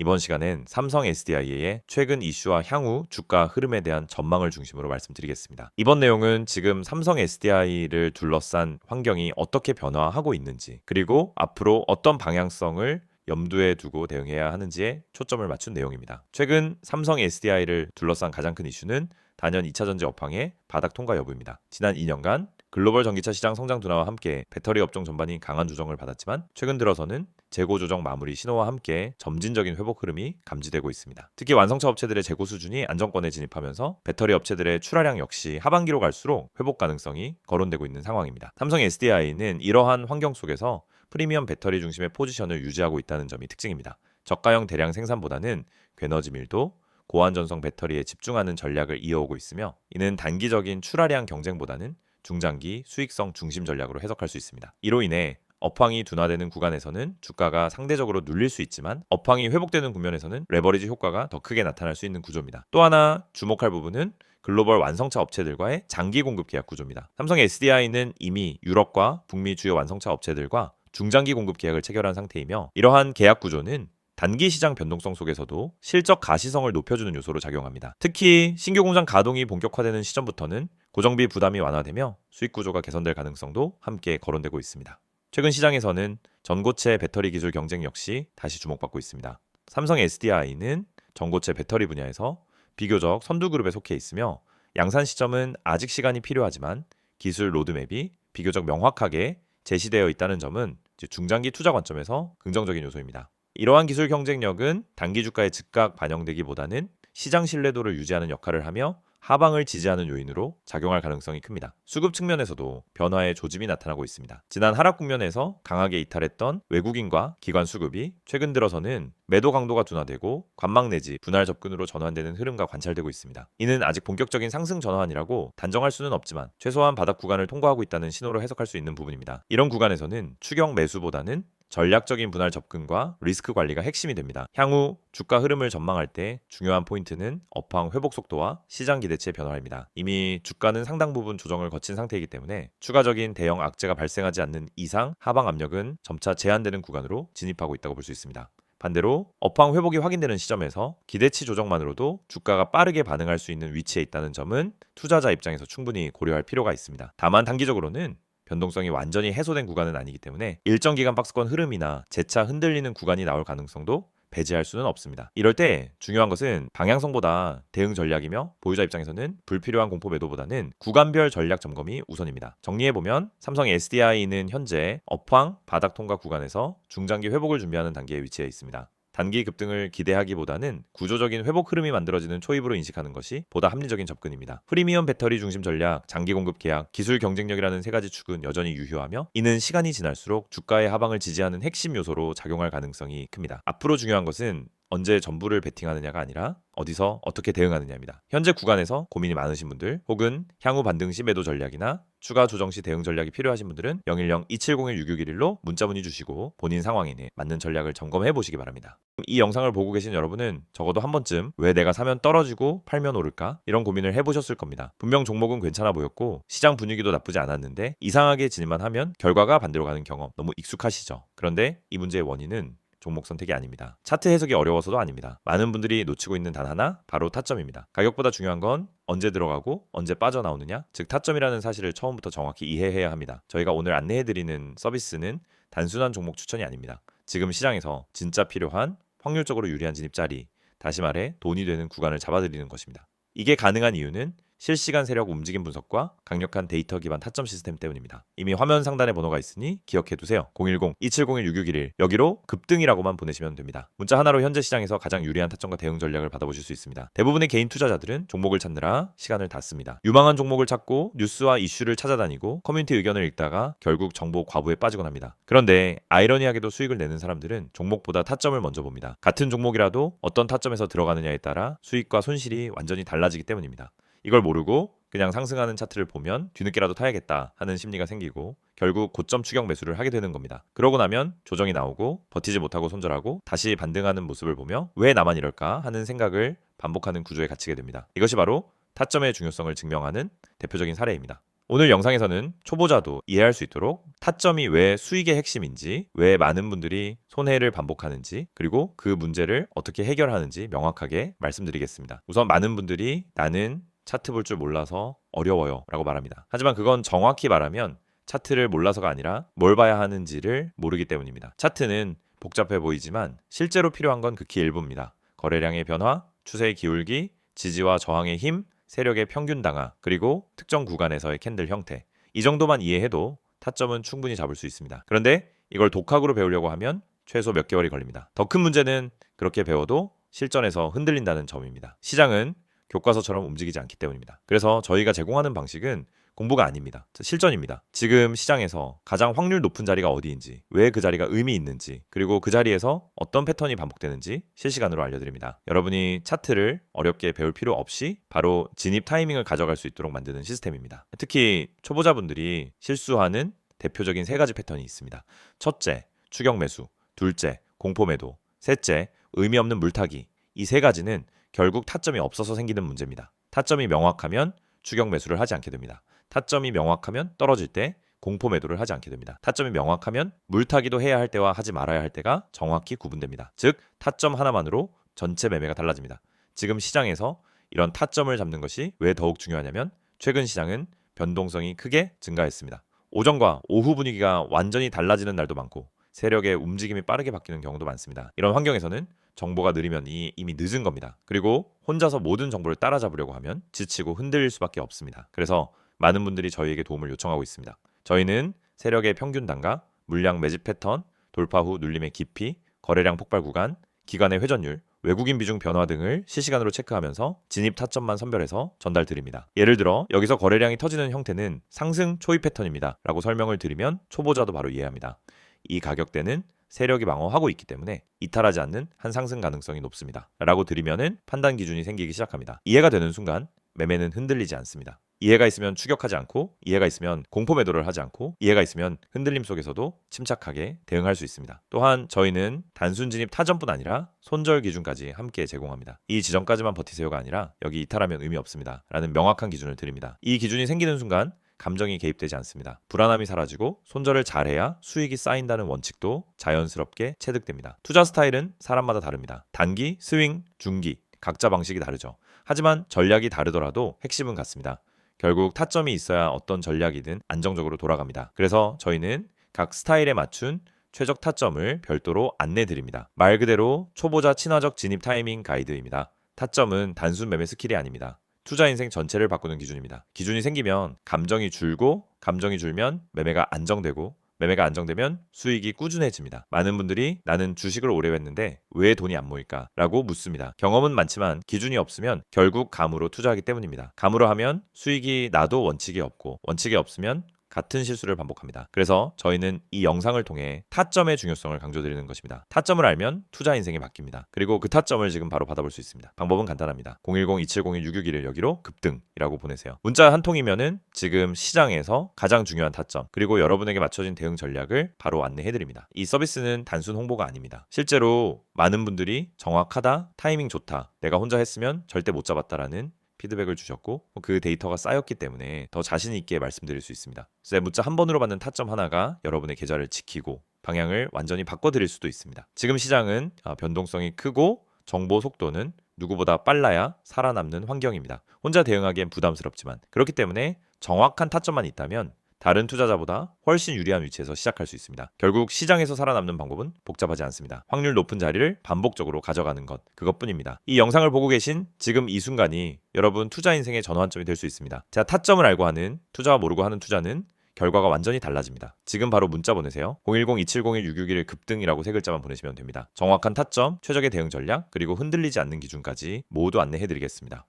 이번 시간엔 삼성 SDI의 최근 이슈와 향후 주가 흐름에 대한 전망을 중심으로 말씀드리겠습니다. 이번 내용은 지금 삼성 SDI를 둘러싼 환경이 어떻게 변화하고 있는지, 그리고 앞으로 어떤 방향성을 염두에 두고 대응해야 하는지에 초점을 맞춘 내용입니다. 최근 삼성 SDI를 둘러싼 가장 큰 이슈는 단연 2차전지 업황의 바닥 통과 여부입니다. 지난 2년간 글로벌 전기차 시장 성장 둔화와 함께 배터리 업종 전반이 강한 조정을 받았지만 최근 들어서는 재고 조정 마무리 신호와 함께 점진적인 회복 흐름이 감지되고 있습니다. 특히 완성차 업체들의 재고 수준이 안정권에 진입하면서 배터리 업체들의 출하량 역시 하반기로 갈수록 회복 가능성이 거론되고 있는 상황입니다. 삼성 SDI는 이러한 환경 속에서 프리미엄 배터리 중심의 포지션을 유지하고 있다는 점이 특징입니다. 저가형 대량 생산보다는 괴너지 밀도, 고안 전성 배터리에 집중하는 전략을 이어오고 있으며, 이는 단기적인 출하량 경쟁보다는 중장기 수익성 중심 전략으로 해석할 수 있습니다. 이로 인해 업황이 둔화되는 구간에서는 주가가 상대적으로 눌릴 수 있지만, 업황이 회복되는 국면에서는 레버리지 효과가 더 크게 나타날 수 있는 구조입니다. 또 하나 주목할 부분은 글로벌 완성차 업체들과의 장기 공급 계약 구조입니다. 삼성 SDI는 이미 유럽과 북미 주요 완성차 업체들과 중장기 공급 계약을 체결한 상태이며, 이러한 계약 구조는 단기 시장 변동성 속에서도 실적 가시성을 높여주는 요소로 작용합니다. 특히 신규 공장 가동이 본격화되는 시점부터는 고정비 부담이 완화되며 수익 구조가 개선될 가능성도 함께 거론되고 있습니다. 최근 시장에서는 전고체 배터리 기술 경쟁 역시 다시 주목받고 있습니다. 삼성 SDI는 전고체 배터리 분야에서 비교적 선두그룹에 속해 있으며, 양산 시점은 아직 시간이 필요하지만 기술 로드맵이 비교적 명확하게 제시되어 있다는 점은 중장기 투자 관점에서 긍정적인 요소입니다. 이러한 기술 경쟁력은 단기 주가에 즉각 반영되기보다는 시장 신뢰도를 유지하는 역할을 하며 하방을 지지하는 요인으로 작용할 가능성이 큽니다. 수급 측면에서도 변화의 조짐이 나타나고 있습니다. 지난 하락 국면에서 강하게 이탈했던 외국인과 기관 수급이 최근 들어서는 매도 강도가 둔화되고 관망 내지 분할 접근으로 전환되는 흐름과 관찰되고 있습니다. 이는 아직 본격적인 상승 전환이라고 단정할 수는 없지만 최소한 바닥 구간을 통과하고 있다는 신호로 해석할 수 있는 부분입니다. 이런 구간에서는 추격 매수보다는 전략적인 분할 접근과 리스크 관리가 핵심이 됩니다. 향후 주가 흐름을 전망할 때 중요한 포인트는 업황 회복 속도와 시장 기대치의 변화입니다. 이미 주가는 상당 부분 조정을 거친 상태이기 때문에 추가적인 대형 악재가 발생하지 않는 이상 하방 압력은 점차 제한되는 구간으로 진입하고 있다고 볼 수 있습니다. 반대로 업황 회복이 확인되는 시점에서 기대치 조정만으로도 주가가 빠르게 반응할 수 있는 위치에 있다는 점은 투자자 입장에서 충분히 고려할 필요가 있습니다. 다만 단기적으로는 변동성이 완전히 해소된 구간은 아니기 때문에 일정 기간 박스권 흐름이나 재차 흔들리는 구간이 나올 가능성도 배제할 수는 없습니다. 이럴 때 중요한 것은 방향성보다 대응 전략이며, 보유자 입장에서는 불필요한 공포 매도보다는 구간별 전략 점검이 우선입니다. 정리해보면 삼성 SDI는 현재 업황 바닥 통과 구간에서 중장기 회복을 준비하는 단계에 위치해 있습니다. 단기 급등을 기대하기보다는 구조적인 회복 흐름이 만들어지는 초입으로 인식하는 것이 보다 합리적인 접근입니다. 프리미엄 배터리 중심 전략, 장기 공급 계약, 기술 경쟁력이라는 세 가지 축은 여전히 유효하며, 이는 시간이 지날수록 주가의 하방을 지지하는 핵심 요소로 작용할 가능성이 큽니다. 앞으로 중요한 것은 언제 전부를 베팅하느냐가 아니라 어디서 어떻게 대응하느냐입니다. 현재 구간에서 고민이 많으신 분들, 혹은 향후 반등 시 매도 전략이나 추가 조정 시 대응 전략이 필요하신 분들은 010-2701-6611로 문자 문의 주시고 본인 상황에 맞는 전략을 점검해 보시기 바랍니다. 이 영상을 보고 계신 여러분은 적어도 한 번쯤 왜 내가 사면 떨어지고 팔면 오를까? 이런 고민을 해보셨을 겁니다. 분명 종목은 괜찮아 보였고 시장 분위기도 나쁘지 않았는데 이상하게 진입만 하면 결과가 반대로 가는 경험 너무 익숙하시죠? 그런데 이 문제의 원인은 종목 선택이 아닙니다. 차트 해석이 어려워서도 아닙니다. 많은 분들이 놓치고 있는 단 하나, 바로 타점입니다. 가격보다 중요한 건 언제 들어가고 언제 빠져나오느냐, 즉 타점이라는 사실을 처음부터 정확히 이해해야 합니다. 저희가 오늘 안내해드리는 서비스는 단순한 종목 추천이 아닙니다. 지금 시장에서 진짜 필요한 확률적으로 유리한 진입 자리, 다시 말해 돈이 되는 구간을 잡아드리는 것입니다. 이게 가능한 이유는 실시간 세력 움직임 분석과 강력한 데이터 기반 타점 시스템 때문입니다. 이미 화면 상단에 번호가 있으니 기억해두세요. 010-2701-6611 여기로 급등이라고만 보내시면 됩니다. 문자 하나로 현재 시장에서 가장 유리한 타점과 대응 전략을 받아보실 수 있습니다. 대부분의 개인 투자자들은 종목을 찾느라 시간을 다 씁니다. 유망한 종목을 찾고 뉴스와 이슈를 찾아다니고 커뮤니티 의견을 읽다가 결국 정보 과부에 빠지곤 합니다. 그런데 아이러니하게도 수익을 내는 사람들은 종목보다 타점을 먼저 봅니다. 같은 종목이라도 어떤 타점에서 들어가느냐에 따라 수익과 손실이 완전히 달라지기 때문입니다. 이걸 모르고 그냥 상승하는 차트를 보면 뒤늦게라도 타야겠다 하는 심리가 생기고 결국 고점 추격 매수를 하게 되는 겁니다. 그러고 나면 조정이 나오고 버티지 못하고 손절하고 다시 반등하는 모습을 보며 왜 나만 이럴까 하는 생각을 반복하는 구조에 갇히게 됩니다. 이것이 바로 타점의 중요성을 증명하는 대표적인 사례입니다. 오늘 영상에서는 초보자도 이해할 수 있도록 타점이 왜 수익의 핵심인지, 왜 많은 분들이 손해를 반복하는지, 그리고 그 문제를 어떻게 해결하는지 명확하게 말씀드리겠습니다. 우선 많은 분들이 나는 차트 볼 줄 몰라서 어려워요 라고 말합니다. 하지만 그건 정확히 말하면 차트를 몰라서가 아니라 뭘 봐야 하는지를 모르기 때문입니다. 차트는 복잡해 보이지만 실제로 필요한 건 극히 일부입니다. 거래량의 변화, 추세의 기울기, 지지와 저항의 힘, 세력의 평균 당하, 그리고 특정 구간에서의 캔들 형태. 이 정도만 이해해도 타점은 충분히 잡을 수 있습니다. 그런데 이걸 독학으로 배우려고 하면 최소 몇 개월이 걸립니다. 더 큰 문제는 그렇게 배워도 실전에서 흔들린다는 점입니다. 시장은 교과서처럼 움직이지 않기 때문입니다. 그래서 저희가 제공하는 방식은 공부가 아닙니다. 실전입니다. 지금 시장에서 가장 확률 높은 자리가 어디인지, 왜 그 자리가 의미 있는지, 그리고 그 자리에서 어떤 패턴이 반복되는지 실시간으로 알려드립니다. 여러분이 차트를 어렵게 배울 필요 없이 바로 진입 타이밍을 가져갈 수 있도록 만드는 시스템입니다. 특히 초보자분들이 실수하는 대표적인 세 가지 패턴이 있습니다. 첫째, 추격 매수. 둘째, 공포 매도. 셋째, 의미 없는 물타기. 이 세 가지는 결국 타점이 없어서 생기는 문제입니다. 타점이 명확하면 추격 매수를 하지 않게 됩니다. 타점이 명확하면 떨어질 때 공포 매도를 하지 않게 됩니다. 타점이 명확하면 물타기도 해야 할 때와 하지 말아야 할 때가 정확히 구분됩니다. 즉 타점 하나만으로 전체 매매가 달라집니다. 지금 시장에서 이런 타점을 잡는 것이 왜 더욱 중요하냐면 최근 시장은 변동성이 크게 증가했습니다. 오전과 오후 분위기가 완전히 달라지는 날도 많고 세력의 움직임이 빠르게 바뀌는 경우도 많습니다. 이런 환경에서는 정보가 느리면 이미 늦은 겁니다. 그리고 혼자서 모든 정보를 따라잡으려고 하면 지치고 흔들릴 수밖에 없습니다. 그래서 많은 분들이 저희에게 도움을 요청하고 있습니다. 저희는 세력의 평균 단가, 물량 매집 패턴, 돌파 후 눌림의 깊이, 거래량 폭발 구간, 기간의 회전율, 외국인 비중 변화 등을 실시간으로 체크하면서 진입 타점만 선별해서 전달드립니다. 예를 들어 여기서 거래량이 터지는 형태는 상승 초입 패턴입니다 라고 설명을 드리면 초보자도 바로 이해합니다. 이 가격대는 세력이 방어하고 있기 때문에 이탈하지 않는 한 상승 가능성이 높습니다 라고 드리면은 판단 기준이 생기기 시작합니다. 이해가 되는 순간 매매는 흔들리지 않습니다. 이해가 있으면 추격하지 않고, 이해가 있으면 공포 매도를 하지 않고, 이해가 있으면 흔들림 속에서도 침착하게 대응할 수 있습니다. 또한 저희는 단순 진입 타점뿐 아니라 손절 기준까지 함께 제공합니다. 이 지점까지만 버티세요가 아니라 여기 이탈하면 의미 없습니다 라는 명확한 기준을 드립니다. 이 기준이 생기는 순간 감정이 개입되지 않습니다. 불안함이 사라지고 손절을 잘해야 수익이 쌓인다는 원칙도 자연스럽게 체득됩니다. 투자 스타일은 사람마다 다릅니다. 단기, 스윙, 중기 각자 방식이 다르죠. 하지만 전략이 다르더라도 핵심은 같습니다. 결국 타점이 있어야 어떤 전략이든 안정적으로 돌아갑니다. 그래서 저희는 각 스타일에 맞춘 최적 타점을 별도로 안내드립니다. 말 그대로 초보자 친화적 진입 타이밍 가이드입니다. 타점은 단순 매매 스킬이 아닙니다. 투자 인생 전체를 바꾸는 기준입니다. 기준이 생기면 감정이 줄고, 감정이 줄면 매매가 안정되고, 매매가 안정되면 수익이 꾸준해집니다. 많은 분들이 나는 주식을 오래 했는데 왜 돈이 안 모일까? 라고 묻습니다. 경험은 많지만 기준이 없으면 결국 감으로 투자하기 때문입니다. 감으로 하면 수익이 나도 원칙이 없고, 원칙이 없으면 같은 실수를 반복합니다. 그래서 저희는 이 영상을 통해 타점의 중요성을 강조드리는 것입니다. 타점을 알면 투자 인생이 바뀝니다. 그리고 그 타점을 지금 바로 받아볼 수 있습니다. 방법은 간단합니다. 010-2701-661을 여기로 급등이라고 보내세요. 문자 한 통이면은 지금 시장에서 가장 중요한 타점, 그리고 여러분에게 맞춰진 대응 전략을 바로 안내해드립니다. 이 서비스는 단순 홍보가 아닙니다. 실제로 많은 분들이 정확하다, 타이밍 좋다, 내가 혼자 했으면 절대 못 잡았다라는 피드백을 주셨고 그 데이터가 쌓였기 때문에 더 자신 있게 말씀드릴 수 있습니다. 그래서 문자 한 번으로 받는 타점 하나가 여러분의 계좌를 지키고 방향을 완전히 바꿔드릴 수도 있습니다. 지금 시장은 변동성이 크고 정보 속도는 누구보다 빨라야 살아남는 환경입니다. 혼자 대응하기엔 부담스럽지만 그렇기 때문에 정확한 타점만 있다면 다른 투자자보다 훨씬 유리한 위치에서 시작할 수 있습니다. 결국 시장에서 살아남는 방법은 복잡하지 않습니다. 확률 높은 자리를 반복적으로 가져가는 것, 그것뿐입니다. 이 영상을 보고 계신 지금 이 순간이 여러분 투자 인생의 전환점이 될 수 있습니다. 자, 타점을 알고 하는 투자와 모르고 하는 투자는 결과가 완전히 달라집니다. 지금 바로 문자 보내세요. 010-2701-661 급등이라고 세 글자만 보내시면 됩니다. 정확한 타점, 최적의 대응 전략, 그리고 흔들리지 않는 기준까지 모두 안내해드리겠습니다.